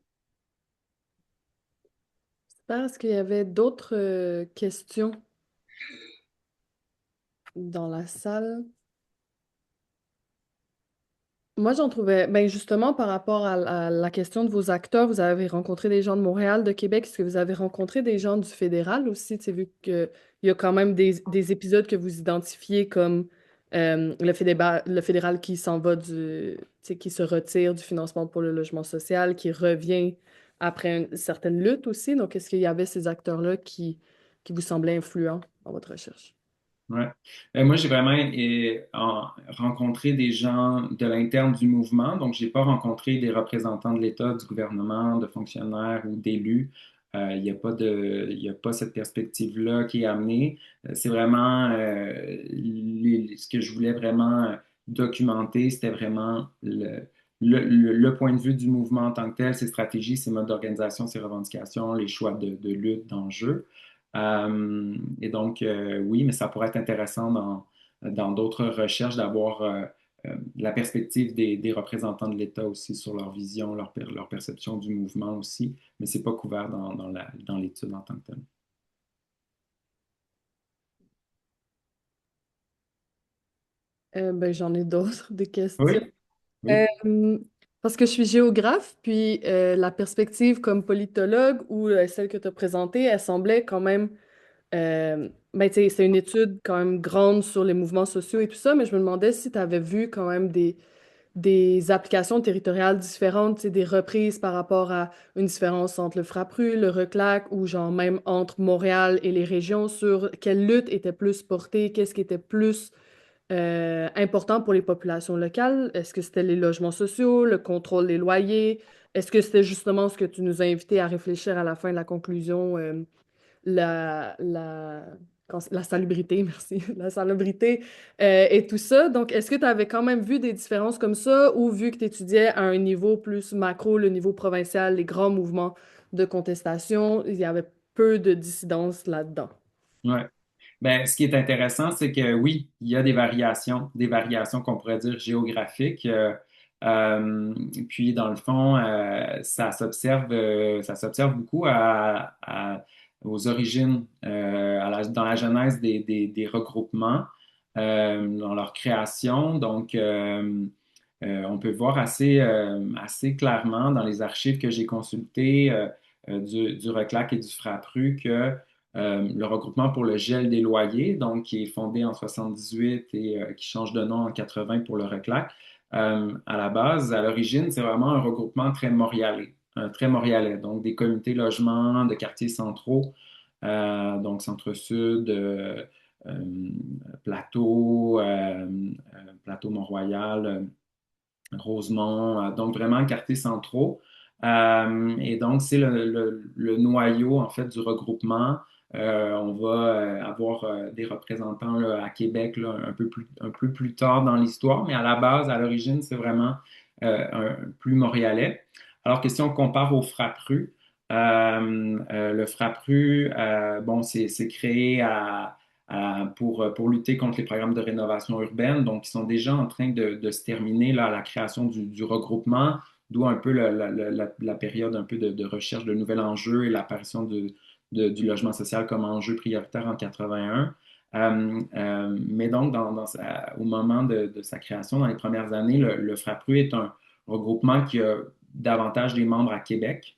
Est-ce qu'il y avait d'autres questions dans la salle? Moi, j'en trouvais, ben justement, par rapport à la question de vos acteurs, vous avez rencontré des gens de Montréal, de Québec, est-ce que vous avez rencontré des gens du fédéral aussi? Tu sais, vu qu'il y a quand même des épisodes que vous identifiez comme le fédéral qui s'en va tu sais, qui se retire du financement pour le logement social, qui revient après une certaine lutte aussi. Donc, est-ce qu'il y avait ces acteurs-là qui vous semblaient influents dans votre recherche? Ouais. Moi, j'ai vraiment rencontré des gens de l'interne du mouvement, donc j'ai pas rencontré des représentants de l'État, du gouvernement, de fonctionnaires ou d'élus. Il y a pas cette perspective-là qui est amenée. C'est vraiment ce que je voulais vraiment documenter, c'était vraiment le point de vue du mouvement en tant que tel, ses stratégies, ses modes d'organisation, ses revendications, les choix de lutte, d'enjeux. Et donc, oui, mais ça pourrait être intéressant dans d'autres recherches d'avoir la perspective des représentants de l'État aussi sur leur vision, leur perception du mouvement aussi, mais c'est pas couvert dans l'étude en tant que telle. Ben, j'en ai d'autres, des questions. Oui, oui. Euh, Parce que je suis géographe, puis la perspective comme politologue ou celle que tu as présentée, elle semblait quand même, ben, tu sais, c'est une étude quand même grande sur les mouvements sociaux et tout ça, mais je me demandais si tu avais vu quand même des applications territoriales différentes, tu sais, des reprises par rapport à une différence entre le Frappru, le Reclac ou genre même entre Montréal et les régions sur quelle lutte était plus portée, qu'est-ce qui était plus important pour les populations locales? Est-ce que c'était les logements sociaux, le contrôle des loyers? Est-ce que c'était justement ce que tu nous as invité à réfléchir à la fin de la conclusion, la, la, la salubrité, merci, la salubrité et tout ça? Donc, est-ce que tu avais quand même vu des différences comme ça ou vu que tu étudiais à un niveau plus macro, le niveau provincial, les grands mouvements de contestation, il y avait peu de dissidence là-dedans? Ouais. Ben, ce qui est intéressant, c'est que oui, il y a des variations qu'on pourrait dire géographiques. Puis, dans le fond, ça s'observe beaucoup aux origines, dans la genèse des regroupements, dans leur création. Donc, on peut voir assez clairement dans les archives que j'ai consultées du RECLAC et du FRAPRU que le regroupement pour le gel des loyers, donc qui est fondé en 78 et qui change de nom en 80 pour le RECLAC, à la base, à l'origine, c'est vraiment un regroupement très montréalais, donc des comités logements de quartiers centraux, donc Centre-Sud, euh, Plateau Mont-Royal, Rosemont, donc vraiment quartiers centraux. Et donc, c'est le noyau, en fait, du regroupement. On va avoir des représentants là, à Québec là, un peu plus tard dans l'histoire, mais à la base, à l'origine, c'est vraiment plus montréalais. Alors que si on compare au FRAPRU, le FRAPRU, bon, c'est créé pour lutter contre les programmes de rénovation urbaine. Donc, ils sont déjà en train de se terminer là, à la création du regroupement, d'où un peu la période un peu de recherche de nouveaux enjeux et l'apparition du logement social comme enjeu prioritaire en 81. Mais donc, au moment de sa création, dans les premières années, le FRAPRU est un regroupement qui a davantage des membres à Québec,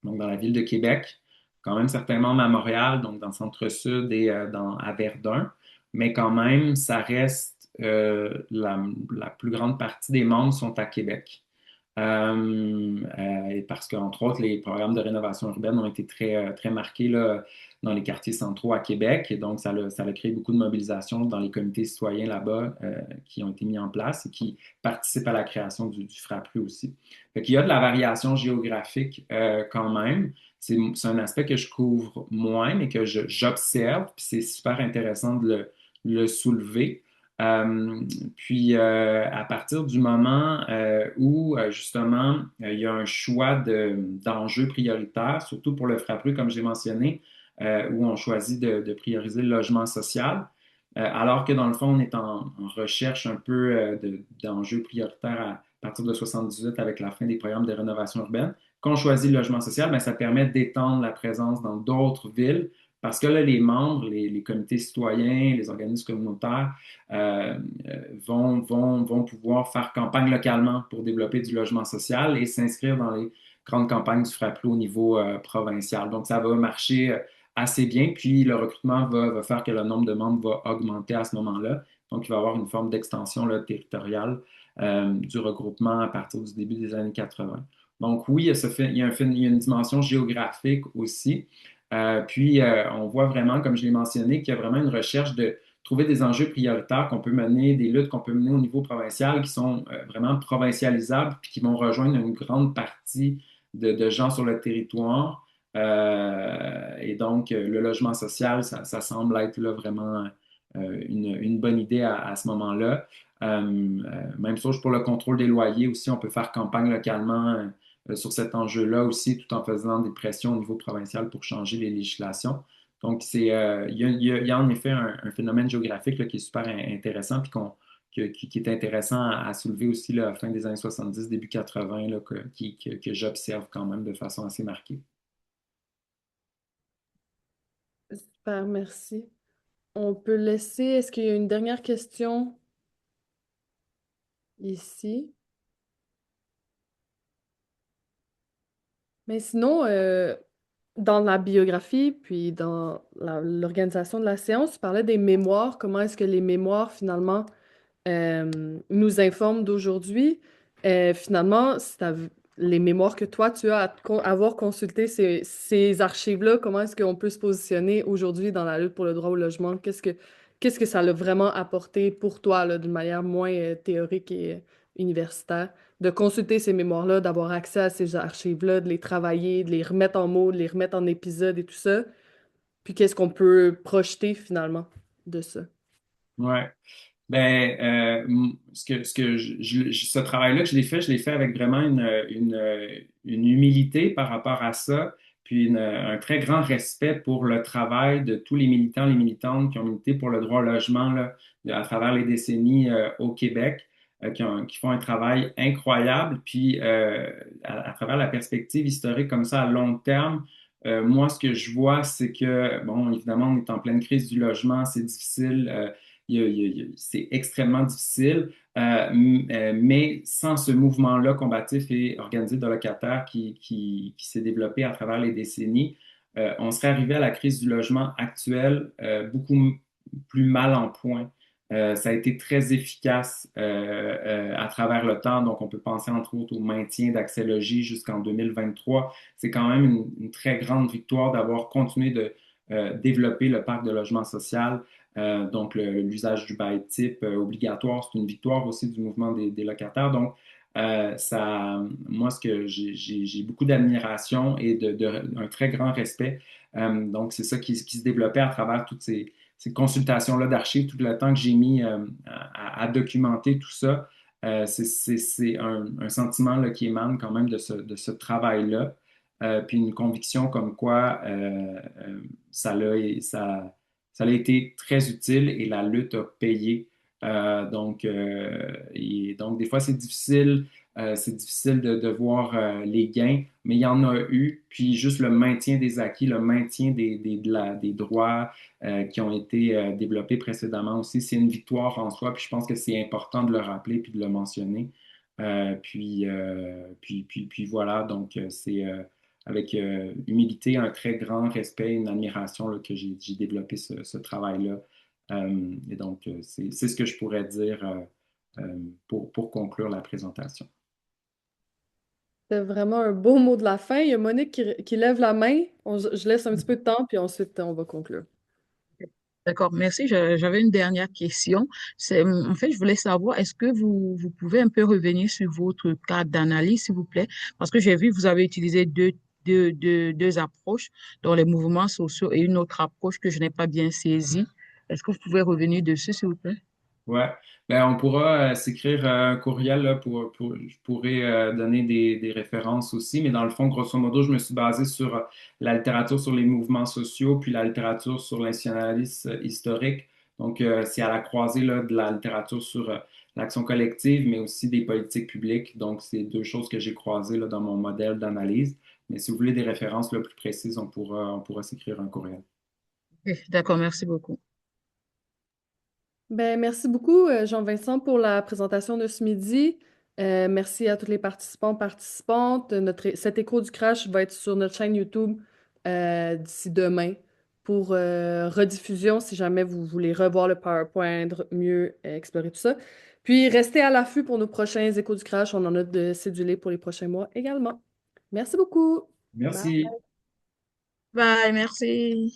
donc dans la ville de Québec, quand même certains membres à Montréal, donc dans le centre-sud et à Verdun, mais quand même, ça reste la plus grande partie des membres sont à Québec. Et parce qu'entre autres, les programmes de rénovation urbaine ont été très marqués là, dans les quartiers centraux à Québec. Et donc, ça a créé beaucoup de mobilisation dans les comités citoyens là-bas qui ont été mis en place et qui participent à la création du FRAPRU aussi. Fait qu'il y a de la variation géographique quand même. C'est un aspect que je couvre moins, mais que j'observe. Puis c'est super intéressant de le soulever. Euh, à partir du moment où, justement, il y a un choix d'enjeux prioritaires, surtout pour le FRAPRU, comme j'ai mentionné, où on choisit de prioriser le logement social, alors que dans le fond, on est en recherche un peu d'enjeux prioritaires à partir de 78 avec la fin des programmes de rénovation urbaine. Quand on choisit le logement social, bien, ça permet d'étendre la présence dans d'autres villes parce que là, les membres, les comités citoyens, les organismes communautaires, euh, vont pouvoir faire campagne localement pour développer du logement social et s'inscrire dans les grandes campagnes du FRAPLO au niveau provincial. Donc, ça va marcher assez bien, puis le recrutement va faire que le nombre de membres va augmenter à ce moment-là. Donc, il va y avoir une forme d'extension là, territoriale du regroupement à partir du début des années 80. Donc, oui, il y a une dimension géographique aussi. On voit vraiment, comme je l'ai mentionné, qu'il y a vraiment une recherche de trouver des enjeux prioritaires qu'on peut mener, des luttes qu'on peut mener au niveau provincial qui sont vraiment provincialisables puis qui vont rejoindre une grande partie de gens sur le territoire. Et donc, le logement social, ça semble être là, vraiment une bonne idée à ce moment-là. Même chose pour le contrôle des loyers aussi, on peut faire campagne localement sur cet enjeu-là aussi, tout en faisant des pressions au niveau provincial pour changer les législations. Donc, il y a en effet un phénomène géographique là, qui est super intéressant puis qui est intéressant à soulever aussi là, à la fin des années 70, début 80, là, que j'observe quand même de façon assez marquée. Super, merci. On peut laisser. Est-ce qu'il y a une dernière question ici? Mais sinon, dans la biographie, puis dans l'organisation de la séance, tu parlais des mémoires. Comment est-ce que les mémoires, finalement, nous informent d'aujourd'hui? Finalement, les mémoires que toi, tu as avoir consulté ces archives-là, comment est-ce qu'on peut se positionner aujourd'hui dans la lutte pour le droit au logement? Qu'est-ce que ça l'a vraiment apporté pour toi, là, d'une manière moins théorique et universitaire? De consulter ces mémoires-là, d'avoir accès à ces archives-là, de les travailler, de les remettre en mots, de les remettre en épisodes et tout ça. Puis qu'est-ce qu'on peut projeter finalement de ça? Ouais. Ben, ce travail-là que je l'ai fait avec vraiment une humilité par rapport à ça, puis un très grand respect pour le travail de tous les militants, les militantes qui ont milité pour le droit au logement là, à travers les décennies au Québec, qui font un travail incroyable. Puis, à travers la perspective historique comme ça à long terme, moi, ce que je vois, c'est que, bon, évidemment, on est en pleine crise du logement, c'est difficile. c'est extrêmement difficile. Mais sans ce mouvement-là combatif et organisé de locataires qui s'est développé à travers les décennies, on serait arrivé à la crise du logement actuelle beaucoup plus mal en point. Ça a été très efficace à travers le temps. Donc, on peut penser entre autres au maintien d'Accès Logis jusqu'en 2023. C'est quand même une très grande victoire d'avoir continué de développer le parc de logement social. Donc, l'usage du bail type obligatoire, c'est une victoire aussi du mouvement des locataires. Donc, moi, ce que j'ai beaucoup d'admiration et un très grand respect. Donc, c'est ça qui se développait à travers toutes ces consultations-là d'archives, tout le temps que j'ai mis à documenter tout ça. C'est un sentiment là, qui émane quand même de ce travail-là. Puis une conviction comme quoi ça a été très utile et la lutte a payé. Donc, des fois, c'est difficile de voir les gains, mais il y en a eu. Puis juste le maintien des acquis, le maintien des droits qui ont été développés précédemment aussi, c'est une victoire en soi. Puis je pense que c'est important de le rappeler puis de le mentionner. Puis voilà, donc c'est avec humilité, un très grand respect, une admiration là, que j'ai développé ce travail-là. Et donc, c'est ce que je pourrais dire pour conclure la présentation. C'est vraiment un beau mot de la fin. Il y a Monique qui lève la main. Je laisse un petit peu de temps, puis ensuite, on va conclure. D'accord, merci. J'avais une dernière question. En fait, je voulais savoir, est-ce que vous pouvez un peu revenir sur votre cas d'analyse, s'il vous plaît? Parce que j'ai vu que vous avez utilisé deux approches dans les mouvements sociaux et une autre approche que je n'ai pas bien saisie. Est-ce que vous pouvez revenir dessus, s'il vous plaît? Ouais, ben, on pourra s'écrire un courriel là, je pourrais donner des références aussi, mais dans le fond, grosso modo, je me suis basé sur la littérature sur les mouvements sociaux, puis la littérature sur l'institutionnalisme historique. Donc, c'est à la croisée là, de la littérature sur l'action collective, mais aussi des politiques publiques. Donc, c'est deux choses que j'ai croisées là, dans mon modèle d'analyse. Mais si vous voulez des références là, plus précises, on pourra s'écrire un courriel. Ok, d'accord, merci beaucoup. Ben, merci beaucoup, Jean-Vincent, pour la présentation de ce midi. Merci à tous les participants, participantes. Cet écho du crash va être sur notre chaîne YouTube d'ici demain pour rediffusion si jamais vous voulez revoir le PowerPoint, mieux explorer tout ça. Puis restez à l'affût pour nos prochains échos du crash. On en a de cédulés pour les prochains mois également. Merci beaucoup. Bye. Merci. Bye, merci.